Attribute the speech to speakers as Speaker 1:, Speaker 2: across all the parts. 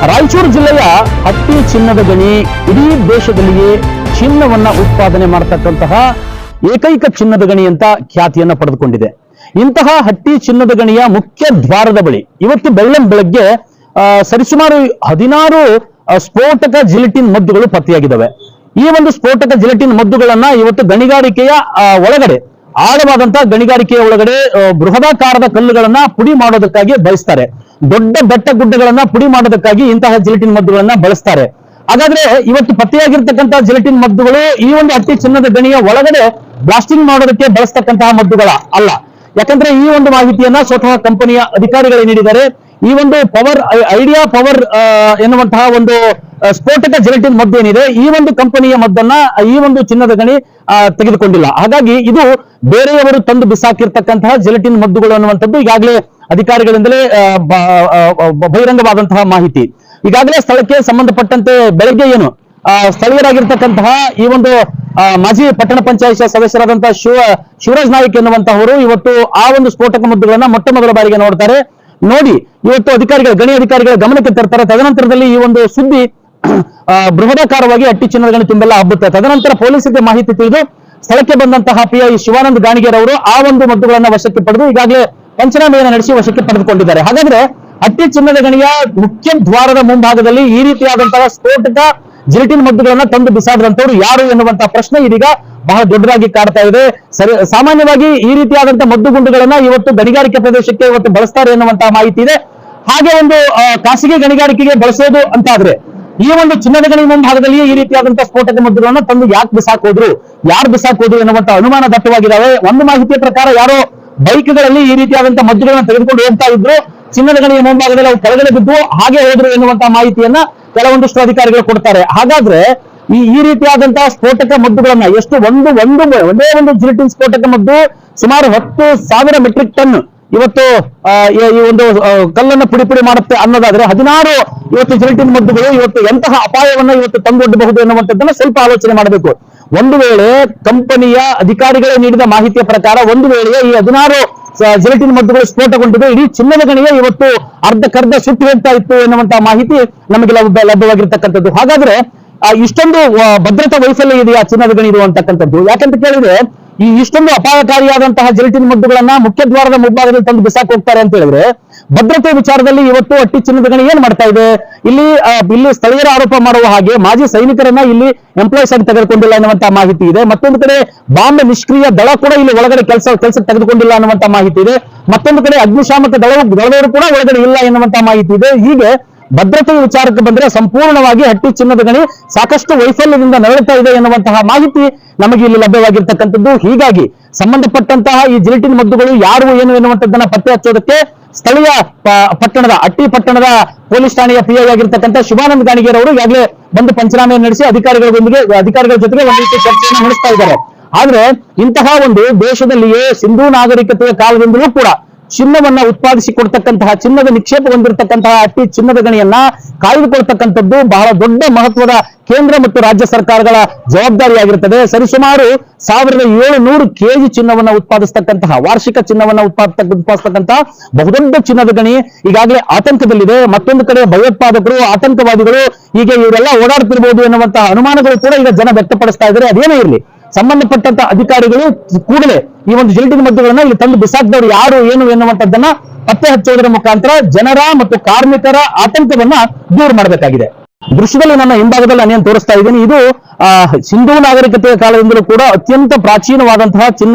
Speaker 1: ರಾಯಚೂರು ಜಿಲ್ಲೆಯ ಹಟ್ಟಿ ಚಿನ್ನದ ಗಣಿ ಇಡೀ ದೇಶದಲ್ಲಿಯೇ ಚಿನ್ನವನ್ನ ಉತ್ಪಾದನೆ ಮಾಡತಕ್ಕಂತಹ ಏಕೈಕ ಚಿನ್ನದ ಗಣಿ ಅಂತ ಖ್ಯಾತಿಯನ್ನ ಪಡೆದುಕೊಂಡಿದೆ. ಇಂತಹ ಹಟ್ಟಿ ಚಿನ್ನದ ಗಣಿಯ ಮುಖ್ಯ ದ್ವಾರದ ಬಳಿ ಇವತ್ತು ಬೆಳಗ್ಗೆ ಸರಿಸುಮಾರು 16 ಸ್ಫೋಟಕ ಜಿಲಿಟಿನ್ ಮದ್ದುಗಳು ಪತ್ತೆಯಾಗಿದ್ದಾವೆ. ಈ ಒಂದು ಸ್ಫೋಟಕ ಜಿಲಿಟಿನ್ ಮದ್ದುಗಳನ್ನ ಇವತ್ತು ಗಣಿಗಾರಿಕೆಯ ಒಳಗಡೆ ಆಳವಾದಂತಹ ಗಣಿಗಾರಿಕೆಯ ಒಳಗಡೆ ಬೃಹದಾಕಾರದ ಕಲ್ಲುಗಳನ್ನ ಪುಡಿ ಮಾಡೋದಕ್ಕಾಗಿ ಬಳಸ್ತಾರೆ. ದೊಡ್ಡ ಬೆಟ್ಟ ಗುಡ್ಡಗಳನ್ನ ಪುಡಿ ಮಾಡೋದಕ್ಕಾಗಿ ಇಂತಹ ಜಿಲಿಟಿನ್ ಮದ್ದುಗಳನ್ನ ಬಳಸ್ತಾರೆ. ಹಾಗಾದ್ರೆ ಇವತ್ತು ಪತ್ತೆಯಾಗಿರ್ತಕ್ಕಂತಹ ಜಿಲಿಟಿನ್ ಮದ್ದುಗಳು ಈ ಒಂದು ಹಟ್ಟಿ ಚಿನ್ನದ ಗಣಿಯ ಒಳಗಡೆ ಬ್ಲಾಸ್ಟಿಂಗ್ ಮಾಡೋದಕ್ಕೆ ಬಳಸ್ತಕ್ಕಂತಹ ಮದ್ದುಗಳ ಅಲ್ಲ. ಯಾಕಂದ್ರೆ ಈ ಒಂದು ಮಾಹಿತಿಯನ್ನ ಸ್ವತಃ ಕಂಪನಿಯ ಅಧಿಕಾರಿಗಳು ನೀಡಿದ್ದಾರೆ. ಈ ಒಂದು ಐಡಿಯಾ ಪವರ್ ಎನ್ನುವಂತಹ ಒಂದು ಸ್ಫೋಟಕ ಜಿಲಿಟಿನ್ ಮದ್ದು ಏನಿದೆ, ಈ ಒಂದು ಕಂಪನಿಯ ಮದ್ದನ್ನ ಈ ಒಂದು ಚಿನ್ನದ ಗಣಿ ತೆಗೆದುಕೊಂಡಿಲ್ಲ. ಹಾಗಾಗಿ ಇದು ಬೇರೆಯವರು ತಂದು ಬಿಸಾಕಿರ್ತಕ್ಕಂತಹ ಜಿಲಿಟಿನ್ ಮದ್ದುಗಳು ಅನ್ನುವಂಥದ್ದು ಈಗಾಗಲೇ ಅಧಿಕಾರಿಗಳಿಂದಲೇ ಬಹಿರಂಗವಾದಂತಹ ಮಾಹಿತಿ. ಈಗಾಗಲೇ ಸ್ಥಳಕ್ಕೆ ಸಂಬಂಧಪಟ್ಟಂತೆ ಬೆಳಗ್ಗೆ ಸ್ಥಳೀಯರಾಗಿರ್ತಕ್ಕಂತಹ ಈ ಒಂದು ಮಾಜಿ ಪಟ್ಟಣ ಪಂಚಾಯತ್ ಸದಸ್ಯರಾದಂತಹ ಶಿವರಾಜ್ ನಾಯ್ಕ್ ಎನ್ನುವಂತಹವರು ಇವತ್ತು ಆ ಒಂದು ಸ್ಫೋಟಕ ಮದ್ದುಗಳನ್ನ ಮೊಟ್ಟ ಮೊದಲ ಬಾರಿಗೆ ನೋಡ್ತಾರೆ. ನೋಡಿ ಇವತ್ತು ಗಣಿ ಅಧಿಕಾರಿಗಳ ಗಮನಕ್ಕೆ ತರ್ತಾರೆ. ತದನಂತರದಲ್ಲಿ ಈ ಒಂದು ಸುದ್ದಿ ಬೃಹದಾಕಾರವಾಗಿ ಹಟ್ಟಿ ಚಿನ್ನದ ಗಣಿ ತುಂಬೆಲ್ಲ ಹಬ್ಬುತ್ತೆ. ತದನಂತರ ಪೊಲೀಸರಿಗೆ ಮಾಹಿತಿ ತಿಳಿದು ಸ್ಥಳಕ್ಕೆ ಬಂದಂತಹ PI ಶಿವಾನಂದ್ ಗಾಣಿಗೇರ್ ಅವರು ಆ ಒಂದು ಮದ್ದುಗಳನ್ನ ವಶಕ್ಕೆ ಪಡೆದು ಈಗಾಗಲೇ ಪಂಚನಾಮೆಯನ್ನು ನಡೆಸಿ ವಶಕ್ಕೆ ಪಡೆದುಕೊಂಡಿದ್ದಾರೆ. ಹಾಗಾದ್ರೆ ಹಟ್ಟಿ ಚಿನ್ನದ ಗಣಿಯ ಮುಖ್ಯ ದ್ವಾರದ ಮುಂಭಾಗದಲ್ಲಿ ಈ ರೀತಿಯಾದಂತಹ ಸ್ಫೋಟಕ ಜಿಲಿಟಿನ್ ಮದ್ದುಗಳನ್ನ ತಂದು ಬಿಸಾಡಿದಂತವ್ರು ಯಾರು ಎನ್ನುವಂತಹ ಪ್ರಶ್ನೆ ಇದೀಗ ಬಹಳ ದೊಡ್ಡದಾಗಿ ಕಾಡ್ತಾ ಇದೆ. ಸಾಮಾನ್ಯವಾಗಿ ಈ ರೀತಿಯಾದಂತಹ ಮದ್ದು ಗುಂಡುಗಳನ್ನ ಇವತ್ತು ಗಣಿಗಾರಿಕೆ ಪ್ರದೇಶಕ್ಕೆ ಇವತ್ತು ಬಳಸ್ತಾರೆ ಎನ್ನುವಂತಹ ಮಾಹಿತಿ ಇದೆ. ಹಾಗೆ ಒಂದು ಖಾಸಗಿ ಗಣಿಗಾರಿಕೆಗೆ ಬಳಸೋದು ಅಂತ ಆದ್ರೆ ಈ ಒಂದು ಚಿನ್ನದ ಗಣಿ ಮುಂಭಾಗದಲ್ಲಿ ಈ ರೀತಿಯಾದಂತಹ ಸ್ಫೋಟಕ ಮದ್ದುಗಳನ್ನ ತಂದು ಯಾರು ಬಿಸಾಕೋದ್ರು ಎನ್ನುವಂತಹ ಅನುಮಾನ ದಟ್ಟವಾಗಿದ್ದಾವೆ. ಒಂದು ಮಾಹಿತಿಯ ಪ್ರಕಾರ ಯಾರೋ ಬೈಕ್ಗಳಲ್ಲಿ ಈ ರೀತಿಯಾದಂತಹ ಮದ್ದುಗಳನ್ನ ತೆಗೆದುಕೊಂಡು ಹೋಗ್ತಾ ಇದ್ರು, ಚಿನ್ನದ ಗಣಿಯ ಮುಂಭಾಗದಲ್ಲಿ ಅವು ಕೆಳಗಡೆ ಬಿದ್ದು ಹಾಗೆ ಹೋದ್ರು ಎನ್ನುವಂತಹ ಮಾಹಿತಿಯನ್ನ ಕೆಲವೊಂದಿಷ್ಟು ಅಧಿಕಾರಿಗಳು ಕೊಡ್ತಾರೆ. ಹಾಗಾದ್ರೆ ಈ ರೀತಿಯಾದಂತಹ ಸ್ಫೋಟಕ ಮದ್ದುಗಳನ್ನ ಎಷ್ಟು ಒಂದೇ ಒಂದು ಜಿಲಿಟಿನ್ ಸ್ಫೋಟಕ ಮದ್ದು ಸುಮಾರು 10,000 ಮೆಟ್ರಿಕ್ ಟನ್ ಇವತ್ತು ಈ ಒಂದು ಕಲ್ಲನ್ನು ಪುಡಿ ಮಾಡುತ್ತೆ ಅನ್ನೋದಾದ್ರೆ 16 ಇವತ್ತು ಜಿಲಿಟಿನ್ ಮದ್ದುಗಳು ಇವತ್ತು ಎಂತಹ ಅಪಾಯವನ್ನ ಇವತ್ತು ತಂದೊಡ್ಡಬಹುದು ಎನ್ನುವಂಥದ್ದನ್ನ ಸ್ವಲ್ಪ ಆಲೋಚನೆ ಮಾಡಬೇಕು. ಒಂದು ವೇಳೆ ಕಂಪನಿಯ ಅಧಿಕಾರಿಗಳೇ ನೀಡಿದ ಮಾಹಿತಿಯ ಪ್ರಕಾರ ಒಂದು ವೇಳೆ ಈ 16 ಜಿಲಿಟಿನ್ ಮದ್ದುಗಳು ಸ್ಫೋಟಗೊಂಡಿದೆ, ಇಡೀ ಚಿನ್ನದ ಗಣಿಗೆ ಇವತ್ತು ಅರ್ಧಕ್ಕರ್ಧ ಸುಟ್ಟು ಹೋಗ್ತಾ ಇತ್ತು ಎನ್ನುವಂತಹ ಮಾಹಿತಿ ನಮಗೆ ಲಭ್ಯವಾಗಿರ್ತಕ್ಕಂಥದ್ದು. ಹಾಗಾದ್ರೆ ಇಷ್ಟೊಂದು ಭದ್ರತಾ ವೈಫಲ್ಯ ಇದೆಯಾ ಚಿನ್ನದ ಗಣಿ ಅಂತಕ್ಕಂಥದ್ದು? ಯಾಕಂತ ಕೇಳಿದ್ರೆ ಈ ಇಷ್ಟೊಂದು ಅಪಾಯಕಾರಿಯಾದಂತಹ ಜಿಲಿಟಿನ್ ಮದ್ದುಗಳನ್ನ ಮುಖ್ಯ ದ್ವಾರದ ಮುಂಭಾಗದಲ್ಲಿ ತಂದು ಬಿಸಾಕ್ ಹೋಗ್ತಾರೆ ಅಂತ ಹೇಳಿದ್ರೆ ಭದ್ರತೆ ವಿಚಾರದಲ್ಲಿ ಇವತ್ತು ಹಟ್ಟಿ ಚಿನ್ನದ ಗಣಿ ಏನ್ ಮಾಡ್ತಾ ಇದೆ? ಇಲ್ಲಿ ಸ್ಥಳೀಯರ ಆರೋಪ ಮಾಡುವ ಹಾಗೆ ಮಾಜಿ ಸೈನಿಕರನ್ನ ಇಲ್ಲಿ ಎಂಪ್ಲಾಯ್ಸ್ ಆಗಿ ತೆಗೆದುಕೊಂಡಿಲ್ಲ ಅನ್ನುವಂತಹ ಮಾಹಿತಿ ಇದೆ. ಮತ್ತೊಂದು ಕಡೆ ಬಾಂಬೆ ನಿಷ್ಕ್ರಿಯ ದಳ ಕೂಡ ಇಲ್ಲಿ ಒಳಗಡೆ ಕೆಲಸ ತೆಗೆದುಕೊಂಡಿಲ್ಲ ಅನ್ನುವಂತಹ ಮಾಹಿತಿ ಇದೆ. ಮತ್ತೊಂದು ಕಡೆ ಅಗ್ನಿಶಾಮಕ ದಳದವರು ಕೂಡ ಒಳಗಡೆ ಇಲ್ಲ ಎನ್ನುವಂತಹ ಮಾಹಿತಿ ಇದೆ. ಹೀಗೆ ಭದ್ರತೆ ವಿಚಾರಕ್ಕೆ ಬಂದ್ರೆ ಸಂಪೂರ್ಣವಾಗಿ ಹಟ್ಟಿ ಚಿನ್ನದ ಗಣಿ ಸಾಕಷ್ಟು ವೈಫಲ್ಯದಿಂದ ನರಳುತ್ತಾ ಇದೆ ಎನ್ನುವಂತಹ ಮಾಹಿತಿ ನಮಗೆ ಇಲ್ಲಿ ಲಭ್ಯವಾಗಿರ್ತಕ್ಕಂಥದ್ದು. ಹೀಗಾಗಿ ಸಂಬಂಧಪಟ್ಟಂತಹ ಈ ಜಿಲಿಟಿನ್ ಮದ್ದುಗಳು ಯಾರು ಏನು ಎನ್ನುವಂಥದ್ದನ್ನ ಪತ್ತೆ ಹಚ್ಚೋದಕ್ಕೆ ಸ್ಥಳೀಯ ಹಟ್ಟಿ ಪಟ್ಟಣದ ಪೊಲೀಸ್ ಠಾಣೆಯ PI ಆಗಿರ್ತಕ್ಕಂಥ ಶಿವಾನಂದ್ ಗಾಣಿಗೇರ್ ಅವರು ಈಗಾಗಲೇ ಬಂದು ಪಂಚನಾಮೆಯನ್ನು ನಡೆಸಿ ಅಧಿಕಾರಿಗಳ ಜೊತೆಗೆ ಒಂದು ರೀತಿ ಚರ್ಚೆಯನ್ನು ನಡೆಸ್ತಾ ಇದ್ದಾರೆ. ಆದ್ರೆ ಇಂತಹ ಒಂದು ದೇಶದಲ್ಲಿಯೇ ಸಿಂಧೂ ನಾಗರಿಕತೆಯ ಕಾಲದಿಂದಲೂ ಕೂಡ ಚಿನ್ನವನ್ನ ಉತ್ಪಾದಿಸಿ ಕೊಡ್ತಕ್ಕಂತಹ ಚಿನ್ನದ ನಿಕ್ಷೇಪ ಹೊಂದಿರತಕ್ಕಂತಹ ಹಟ್ಟಿ ಚಿನ್ನದ ಗಣಿಯನ್ನ ಕಾಯ್ದುಕೊಳ್ತಕ್ಕಂಥದ್ದು ಬಹಳ ದೊಡ್ಡ ಮಹತ್ವದ ಕೇಂದ್ರ ಮತ್ತು ರಾಜ್ಯ ಸರ್ಕಾರಗಳ ಜವಾಬ್ದಾರಿಯಾಗಿರುತ್ತದೆ. ಸರಿಸುಮಾರು 1700 kg ಚಿನ್ನವನ್ನ ಉತ್ಪಾದಿಸ್ತಕ್ಕಂತಹ ವಾರ್ಷಿಕ ಚಿನ್ನವನ್ನ ಉತ್ಪಾದಿಸ್ತಕ್ಕಂತಹ ಬಹುದೊಡ್ಡ ಚಿನ್ನದ ಗಣಿ ಈಗಾಗಲೇ ಆತಂಕದಲ್ಲಿದೆ. ಮತ್ತೊಂದು ಕಡೆ ಭಯೋತ್ಪಾದಕರು, ಆತಂಕವಾದಿಗಳು ಹೀಗೆ ಇವರೆಲ್ಲ ಓಡಾಡ್ತಿರ್ಬೋದು ಎನ್ನುವಂತಹ ಅನುಮಾನಗಳು ಕೂಡ ಈಗ ಜನ ವ್ಯಕ್ತಪಡಿಸ್ತಾ ಇದ್ದಾರೆ. ಅದೇನೇ ಇರಲಿ, ಸಂಬಂಧಪಟ್ಟಂತ ಅಧಿಕಾರಿಗಳು ಕೂಡಲೇ ಈ ಒಂದು ಜಿಲಿಟಿನ್ ಮದ್ದುಗಳನ್ನ ಇಲ್ಲಿ ತಂದು ಬಿಸಾಕಿದವರು ಯಾರು ಏನು ಎನ್ನುವಂಥದ್ದನ್ನ ಪತ್ತೆ ಹಚ್ಚೋದರ ಮುಖಾಂತರ ಜನರ ಮತ್ತು ಕಾರ್ಮಿಕರ ಆತಂಕವನ್ನ ದೂರ ಮಾಡಬೇಕಾಗಿದೆ. ದೃಶ್ಯದಲ್ಲಿ ನನ್ನ ಹಿಂಭಾಗದಲ್ಲಿ ನಾನೇನು ತೋರಿಸ್ತಾ ಇದ್ದೀನಿ, ಇದು ಸಿಂಧೂ ನಾಗರಿಕತೆಯ ಕಾಲದಿಂದಲೂ ಕೂಡ ಅತ್ಯಂತ ಪ್ರಾಚೀನವಾದಂತಹ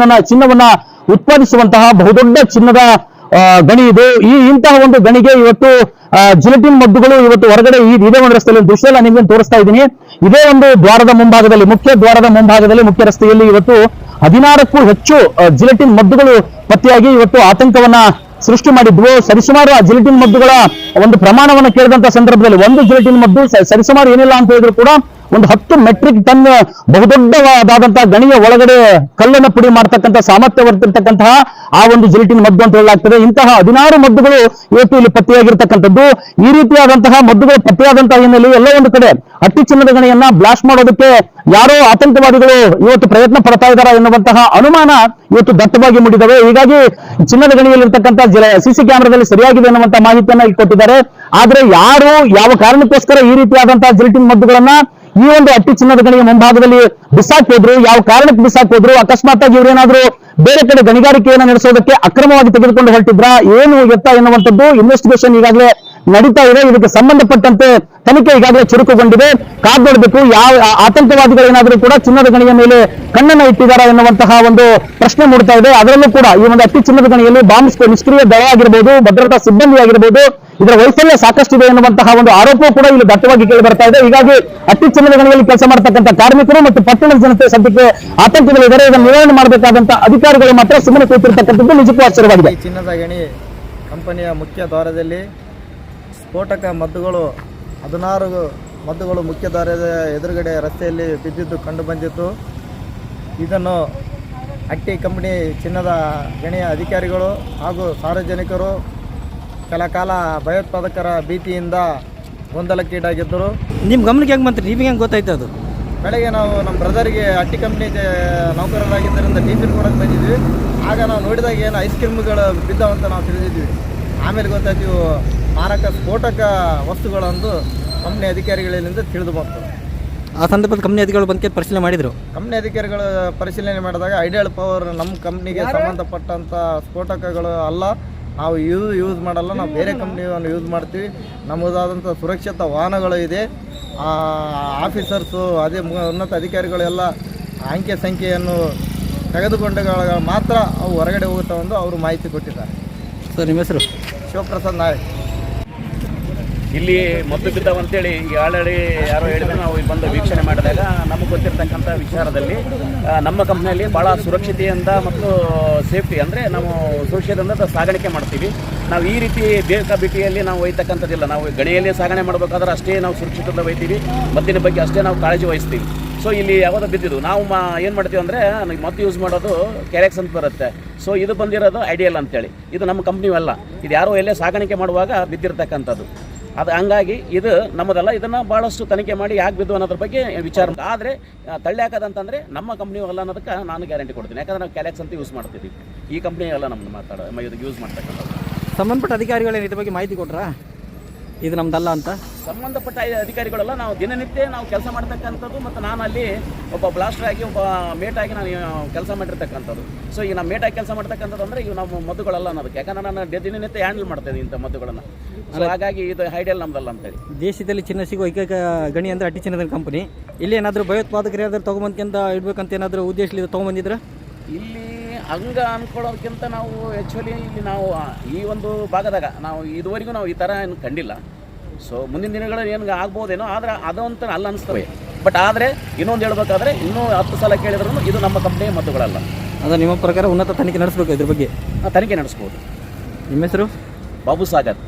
Speaker 1: ಚಿನ್ನವನ್ನ ಉತ್ಪಾದಿಸುವಂತಹ ಬಹುದೊಡ್ಡ ಚಿನ್ನದ ಗಣಿ ಇದು. ಇಂತಹ ಒಂದು ಗಣಿಗೆ ಇವತ್ತು ಜಿಲಿಟಿನ್ ಮದ್ದುಗಳು ಇವತ್ತು ಹೊರಗಡೆ ಇದೇ ಒಂದು ರಸ್ತೆಯಲ್ಲಿ ದೃಶ್ಯದಲ್ಲಿ ನಿಮಗೆ ತೋರಿಸ್ತಾ ಇದ್ದೀನಿ. ಇದೇ ಒಂದು ದ್ವಾರದ ಮುಂಭಾಗದಲ್ಲಿ, ಮುಖ್ಯ ದ್ವಾರದ ಮುಂಭಾಗದಲ್ಲಿ, ಮುಖ್ಯ ರಸ್ತೆಯಲ್ಲಿ ಇವತ್ತು 16ಕ್ಕೂ ಹೆಚ್ಚು ಜಿಲಿಟಿನ್ ಮದ್ದುಗಳು ಪತ್ತೆಯಾಗಿ ಇವತ್ತು ಆತಂಕವನ್ನ ಸೃಷ್ಟಿ ಮಾಡಿದ್ವು. ಸರಿಸುಮಾರು ಆ ಜಿಲಿಟಿನ್ ಮದ್ದುಗಳ ಒಂದು ಪ್ರಮಾಣವನ್ನು ಕೇಳಿದಂತ ಸಂದರ್ಭದಲ್ಲಿ ಒಂದು ಜಿಲಿಟಿನ್ ಮದ್ದು ಸರಿಸುಮಾರು ಏನಿಲ್ಲ ಅಂತ ಹೇಳಿದ್ರು ಕೂಡ ಒಂದು 10 ಮೆಟ್ರಿಕ್ ಟನ್ ಬಹುದೊಡ್ಡವಾದಂತಹ ಗಣಿಯ ಒಳಗಡೆ ಕಲ್ಲನ್ನು ಪುಡಿ ಮಾಡ್ತಕ್ಕಂಥ ಸಾಮರ್ಥ್ಯ ಹೊರತಿರ್ತಕ್ಕಂತಹ ಆ ಒಂದು ಜಿಲಿಟಿನ್ ಮದ್ದು ಅಂತ ಹೇಳಲಾಗ್ತದೆ. ಇಂತಹ 16 ಮದ್ದುಗಳು ಇವತ್ತು ಇಲ್ಲಿ ಪತ್ತೆಯಾಗಿರ್ತಕ್ಕಂಥದ್ದು. ಈ ರೀತಿಯಾದಂತಹ ಮದ್ದುಗಳು ಪತ್ತೆಯಾದಂತಹ ಹಿನ್ನೆಲೆಯಲ್ಲಿ ಎಲ್ಲ ಒಂದು ಕಡೆ ಹಟ್ಟಿ ಚಿನ್ನದ ಗಣಿಯನ್ನ ಬ್ಲಾಸ್ಟ್ ಮಾಡೋದಕ್ಕೆ ಯಾರೋ ಆತಂಕವಾದಿಗಳು ಇವತ್ತು ಪ್ರಯತ್ನ ಪಡ್ತಾ ಇದ್ದಾರೆ ಎನ್ನುವಂತಹ ಅನುಮಾನ ಇವತ್ತು ದಟ್ಟವಾಗಿ ಮೂಡಿದವೆ. ಹೀಗಾಗಿ ಚಿನ್ನದ ಗಣಿಯಲ್ಲಿರ್ತಕ್ಕಂಥ ಸಿಸಿ ಕ್ಯಾಮೆರಾದಲ್ಲಿ ಸರಿಯಾಗಿದೆ ಎನ್ನುವಂತಹ ಮಾಹಿತಿಯನ್ನ ಇಲ್ಲಿ ಕೊಟ್ಟಿದ್ದಾರೆ. ಆದ್ರೆ ಯಾರು ಯಾವ ಕಾರಣಕ್ಕೋಸ್ಕರ ಈ ರೀತಿಯಾದಂತಹ ಜಿಲಿಟಿನ್ ಮದ್ದುಗಳನ್ನ ಈ ಒಂದು ಹಟ್ಟಿ ಚಿನ್ನದ ಗಣಿಯ ಮುಂಭಾಗದಲ್ಲಿ ಬಿಸಾಕೋದ್ರು, ಯಾವ ಕಾರಣಕ್ಕೆ ಬಿಸಾಕೋದ್ರು, ಅಕಸ್ಮಾತ್ ಆಗಿ ಇವರೇನಾದ್ರೂ ಬೇರೆ ಕಡೆ ಗಣಿಗಾರಿಕೆಯನ್ನು ನಡೆಸೋದಕ್ಕೆ ಅಕ್ರಮವಾಗಿ ತೆಗೆದುಕೊಂಡು ಹೊರಟಿದ್ರ, ಏನು ಎತ್ತ ಎನ್ನುವಂಥದ್ದು ಇನ್ವೆಸ್ಟಿಗೇಷನ್ ಈಗಾಗಲೇ ನಡೀತಾ ಇದೆ. ಇದಕ್ಕೆ ಸಂಬಂಧಪಟ್ಟಂತೆ ತನಿಖೆ ಈಗಾಗಲೇ ಚುರುಕುಗೊಂಡಿದೆ. ಕಾದ್ ನೋಡಬೇಕು ಯಾವ ಆತಂಕವಾದಿಗಳೇನಾದ್ರೂ ಕೂಡ ಚಿನ್ನದ ಗಣಿಯ ಮೇಲೆ ಕಣ್ಣನ್ನ ಇಟ್ಟಿದ್ದಾರೆ ಎನ್ನುವಂತಹ ಒಂದು ಪ್ರಶ್ನೆ ಮೂಡ್ತಾ ಇದೆ. ಅದರಲ್ಲೂ ಕೂಡ ಈ ಒಂದು ಹಟ್ಟಿ ಚಿನ್ನದ ಗಣಿಯಲ್ಲಿ ಬಾಂಬ್ ನಿಷ್ಕ್ರಿಯ ದಳ ಆಗಿರಬಹುದು, ಭದ್ರತಾ ಸಿಬ್ಬಂದಿ ಆಗಿರಬಹುದು, ಇದರ ವೈಫಲ್ಯ ಸಾಕಷ್ಟಿದೆ ಎನ್ನುವಂತಹ ಒಂದು ಆರೋಪ ಕೂಡ ಇಲ್ಲಿ ದಟ್ಟವಾಗಿ ಕೇಳಿ ಬರ್ತಾ ಇದೆ. ಹೀಗಾಗಿ ಹಟ್ಟಿ ಚಿನ್ನದ ಗಣಿಯಲ್ಲಿ ಕೆಲಸ ಮಾಡತಕ್ಕಂಥ ಕಾರ್ಮಿಕರು ಮತ್ತು ಪಟ್ಟಣದ ಜನತೆ ಸದ್ಯಕ್ಕೆ ಆತಂಕಗಳಿದ್ದಾರೆ. ಇದನ್ನು ನಿರ್ವಹಣೆ ಮಾಡಬೇಕಾದಂತಹ ಅಧಿಕಾರಿಗಳು ಮಾತ್ರ ಸುಮ್ಮನೆ ಕೂತಿರ್ತಕ್ಕಂಥದ್ದು ನಿಜಕ್ಕೂ ಆಶ್ಚರ್ಯವಾಗಿದೆ.
Speaker 2: ಚಿನ್ನದ ಗಣಿ ಕಂಪನಿಯ ಮುಖ್ಯ ದ್ವಾರದಲ್ಲಿ ಸ್ಫೋಟಕ ಮದ್ದುಗಳು 16 ಮದ್ದುಗಳು ಮುಖ್ಯ ದ್ವಾರದ ಎದುರುಗಡೆ ರಸ್ತೆಯಲ್ಲಿ ಬಿದ್ದಿದ್ದು ಕಂಡು ಬಂದಿತ್ತು. ಇದನ್ನು ಹಟ್ಟಿ ಕಂಪನಿ ಚಿನ್ನದ ಗಣಿಯ ಅಧಿಕಾರಿಗಳು ಹಾಗೂ ಸಾರ್ವಜನಿಕರು ಕೆಲ ಕಾಲ ಭಯೋತ್ಪಾದಕರ ಭೀತಿಯಿಂದ ಗೊಂದಲಕ್ಕೀಡಾಗಿದ್ದರು.
Speaker 3: ನಿಮ್ಮ ಗಮನಕ್ಕೆ ಹೆಂಗೆ ಬಂತು? ನಿಮಗೆ ಹೆಂಗೆ ಗೊತ್ತಾಯ್ತು ಅದು?
Speaker 2: ಬೆಳಗ್ಗೆ ನಾವು ನಮ್ಮ ಬ್ರದರ್ಗೆ ಹಟ್ಟಿ ಕಂಪ್ನಿ ನೌಕರರಾಗಿದ್ದರಿಂದ ಟಿಫಿನ್ ಕೊಡೋಕೆ ಬಂದಿದ್ವಿ. ಆಗ ನಾವು ನೋಡಿದಾಗ ಏನು ಐಸ್ ಕ್ರೀಮ್ಗಳು ಬಿದ್ದಾವಂತ ನಾವು ತಿಳಿದಿದ್ವಿ. ಆಮೇಲೆ ಗೊತ್ತಾಯ್ತು ಇವು ಮಾರಕ ಸ್ಫೋಟಕ ವಸ್ತುಗಳಂದು ಕಂಪ್ನಿ ಅಧಿಕಾರಿಗಳಿಂದ ತಿಳಿದು ಬಂತು.
Speaker 3: ಆ ಸಂದರ್ಭದಲ್ಲಿ ಕಂಪ್ನಿ ಅಧಿಕಾರಿಗಳು ಬಂದು ಪರಿಶೀಲನೆ ಮಾಡಿದರು.
Speaker 2: ಕಂಪ್ನಿ ಅಧಿಕಾರಿಗಳು ಪರಿಶೀಲನೆ ಮಾಡಿದಾಗ ಐಡಿಯಲ್ ಪವರ್ ನಮ್ಮ ಕಂಪ್ನಿಗೆ ಸಂಬಂಧಪಟ್ಟಂಥ ಸ್ಫೋಟಕಗಳು ಅಲ್ಲ, ನಾವು ಯೂಸ್ ಮಾಡಲ್ಲ, ನಾವು ಬೇರೆ ಕಂಪ್ನಿಯನ್ನು ಯೂಸ್ ಮಾಡ್ತೀವಿ. ನಮ್ಮದಾದಂಥ ಸುರಕ್ಷಿತ ವಾಹನಗಳು ಇದೆ. ಆಫೀಸರ್ಸು ಅದೇ ಉನ್ನತ ಅಧಿಕಾರಿಗಳೆಲ್ಲ ಅಂಕೆ ಸಂಖ್ಯೆಯನ್ನು ತೆಗೆದುಕೊಂಡಾಗ ಮಾತ್ರ ಅವು ಹೊರಗಡೆ ಹೋಗುತ್ತಾವೆಂದು ಅವರು ಮಾಹಿತಿ ಕೊಟ್ಟಿದ್ದಾರೆ.
Speaker 3: ಸರ್, ನಿಮ್ಮ ಹೆಸರು?
Speaker 2: ಶಿವಪ್ರಸಾದ್ ನಾಯಕ್.
Speaker 4: ಇಲ್ಲಿ ಮದ್ದು ಬಿದ್ದಾವ ಅಂತೇಳಿ ಈಗ ಆಲ್ರೆಡಿ ಯಾರೋ ಹೇಳಿದ್ರು. ನಾವು ಇಲ್ಲಿ ಬಂದು ವೀಕ್ಷಣೆ ಮಾಡಿದಾಗ ನಮಗೆ ಗೊತ್ತಿರತಕ್ಕಂಥ ವಿಚಾರದಲ್ಲಿ ನಮ್ಮ ಕಂಪ್ನಿಯಲ್ಲಿ ಭಾಳ ಸುರಕ್ಷತೆಯಿಂದ ಮತ್ತು ಸೇಫ್ಟಿ ಅಂದರೆ ನಾವು ಸುರಕ್ಷತೆಯಿಂದ ಸಾಗಾಣಿಕೆ ಮಾಡ್ತೀವಿ. ನಾವು ಈ ರೀತಿ ಬೇಕಾಬಿಟ್ಟಿಯಲ್ಲಿ ನಾವು ಒಯ್ತಕ್ಕಂಥದ್ದಿಲ್ಲ. ನಾವು ಗಣಿಯಲ್ಲಿ ಸಾಗಣೆ ಮಾಡಬೇಕಾದ್ರೆ ಅಷ್ಟೇ ನಾವು ಸುರಕ್ಷಿತತೆ ಒಯ್ತೀವಿ, ಮದ್ದಿನ ಬಗ್ಗೆ ಅಷ್ಟೇ ನಾವು ಕಾಳಜಿ ವಹಿಸ್ತೀವಿ. ಸೊ ಇಲ್ಲಿ ಯಾವುದೋ ಬಿದ್ದಿದ್ದು ನಾವು ಏನು ಮಾಡ್ತೀವಿ ಅಂದರೆ ಮದ್ದು ಯೂಸ್ ಮಾಡೋದು ಕ್ಯಾರೆಕ್ಸ್ ಅಂತ ಬರುತ್ತೆ. ಸೊ ಇದು ಬಂದಿರೋದು ಐಡಿಯಲ್ ಅಂತೇಳಿ. ಇದು ನಮ್ಮ ಕಂಪ್ನಿಯಲ್ಲ, ಇದು ಯಾರೋ ಎಲ್ಲೇ ಸಾಗಾಣಿಕೆ ಮಾಡುವಾಗ ಬಿದ್ದಿರ್ತಕ್ಕಂಥದ್ದು. ಅದು ಹಂಗಾಗಿ ಇದು ನಮ್ಮದಲ್ಲ. ಇದನ್ನು ಭಾಳಷ್ಟು ತನಿಖೆ ಮಾಡಿ ಯಾಕೆ ಬಿದ್ದು ಅನ್ನೋದ್ರ ಬಗ್ಗೆ ವಿಚಾರ. ಆದರೆ ತಳ್ಳಿ ಹಾಕೋದಂತಂದರೆ ನಮ್ಮ ಕಂಪ್ನಿ ಅಲ್ಲ ಅನ್ನೋದಕ್ಕೆ ನಾನು ಗ್ಯಾರಂಟಿ ಕೊಡ್ತೀನಿ. ಯಾಕಂದರೆ ನಾವು ಕ್ಯಾಲೆಕ್ಸ್ ಅಂತ ಯೂಸ್ ಮಾಡ್ತಿದ್ದೀವಿ. ಈ ಕಂಪ್ನಿ ಎಲ್ಲ ನಮ್ಮನ್ನು ಇದಕ್ಕೆ ಯೂಸ್ ಮಾಡ್ತಕ್ಕಂಥದ್ದು.
Speaker 3: ಸಂಬಂಧಪಟ್ಟ ಅಧಿಕಾರಿಗಳೇನು ಇದ್ರ ಬಗ್ಗೆ ಮಾಹಿತಿ ಕೊಟ್ರಾ ಇದು ನಮ್ದಲ್ಲ ಅಂತ?
Speaker 4: ಸಂಬಂಧಪಟ್ಟ ಅಧಿಕಾರಿಗಳೆಲ್ಲ ನಾವು ದಿನನಿತ್ಯ ನಾವು ಕೆಲಸ ಮಾಡ್ತಕ್ಕಂಥದ್ದು. ಮತ್ತು ನಾನು ಅಲ್ಲಿ ಒಬ್ಬ ಬ್ಲಾಸ್ಟರ್ ಆಗಿ ಒಬ್ಬ ಮೇಟಾಗಿ ನಾನು ಕೆಲಸ ಮಾಡಿರ್ತಕ್ಕಂಥದ್ದು. ಸೊ ಈಗ ನಾವು ಮೇಟಾಗಿ ಕೆಲಸ ಮಾಡ್ತಕ್ಕಂಥದ್ದು ಅಂದರೆ ಇವು ನಾವು ಮದ್ದುಗಳಲ್ಲ ಅನ್ನೋದಕ್ಕೆ. ಯಾಕಂದ್ರೆ ನಾನು ದಿನನಿತ್ಯ ಹ್ಯಾಂಡಲ್ ಮಾಡ್ತೇನೆ ಇಂಥ ಮದ್ದುಗಳನ್ನು. ಸೊ ಹಾಗಾಗಿ ಇದು ಐಡಿಯಲ್ ನಮ್ದಲ್ಲ ಅಂತೇಳಿ.
Speaker 3: ದೇಶದಲ್ಲಿ ಚಿನ್ನ ಸಿಗುವ ಏಕೈಕ ಗಣಿ ಅಂದರೆ ಹಟ್ಟಿ ಚಿನ್ನದ ಕಂಪನಿ. ಇಲ್ಲಿ ಏನಾದರೂ ಭಯೋತ್ಪಾದಕರು ಯಾವ್ದಾದ್ರು ತೊಗೊಂಬಂದ್ಕಿಂತ ಇಡ್ಬೇಕಂತ ಏನಾದರೂ ಉದ್ದೇಶದಲ್ಲಿ ತೊಗೊಂಬಂದಿದ್ರೆ
Speaker 4: ಇಲ್ಲಿ ಹಂಗೆ ಅಂದ್ಕೊಳ್ಳೋದಕ್ಕಿಂತ ನಾವು ಆ್ಯಕ್ಚುಲಿ ಇಲ್ಲಿ ನಾವು ಈ ಒಂದು ಭಾಗದಾಗ ನಾವು ಇದುವರೆಗೂ ನಾವು ಈ ಥರ ಏನು ಕಂಡಿಲ್ಲ. ಸೊ ಮುಂದಿನ ದಿನಗಳಲ್ಲಿ ಏನು ಆಗ್ಬೋದೇನೋ, ಆದರೆ ಅದಂತ ಅಲ್ಲ ಅನಿಸ್ತವೆ. ಬಟ್ ಆದರೆ ಇನ್ನೊಂದು ಹೇಳ್ಬೇಕಾದ್ರೆ ಇನ್ನೂ 10 ಸಲ ಕೇಳಿದ್ರು ಇದು ನಮ್ಮ ಕಂಪ್ನಿಯ ಮದ್ದುಗಳಲ್ಲ.
Speaker 3: ಅದು ನಿಮ್ಮ ಪ್ರಕಾರ ಉನ್ನತ ತನಿಖೆ ನಡೆಸಬೇಕು ಇದ್ರ ಬಗ್ಗೆ?
Speaker 4: ತನಿಖೆ ನಡೆಸ್ಬೋದು.
Speaker 3: ನಿಮ್ಮ ಹೆಸರು?
Speaker 4: ಬಾಬು ಸಾಗರ್.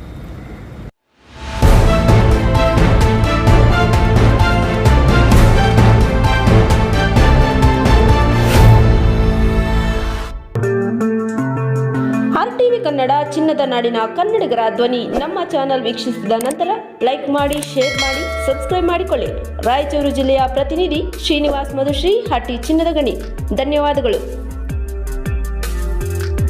Speaker 5: RTV ಕನ್ನಡ ಚಿನ್ನದ ನಾಡಿನ ಕನ್ನಡಿಗರ ಧ್ವನಿ. ನಮ್ಮ ಚಾನೆಲ್ ವೀಕ್ಷಿಸಿದ ನಂತರ ಲೈಕ್ ಮಾಡಿ, ಶೇರ್ ಮಾಡಿ, ಸಬ್ಸ್ಕ್ರೈಬ್ ಮಾಡಿಕೊಳ್ಳಿ. ರಾಯಚೂರು ಜಿಲ್ಲೆಯ ಪ್ರತಿನಿಧಿ ಶ್ರೀನಿವಾಸ್ ಮಧುಶ್ರೀ, ಹಟ್ಟಿ ಚಿನ್ನದ ಗಣಿ. ಧನ್ಯವಾದಗಳು.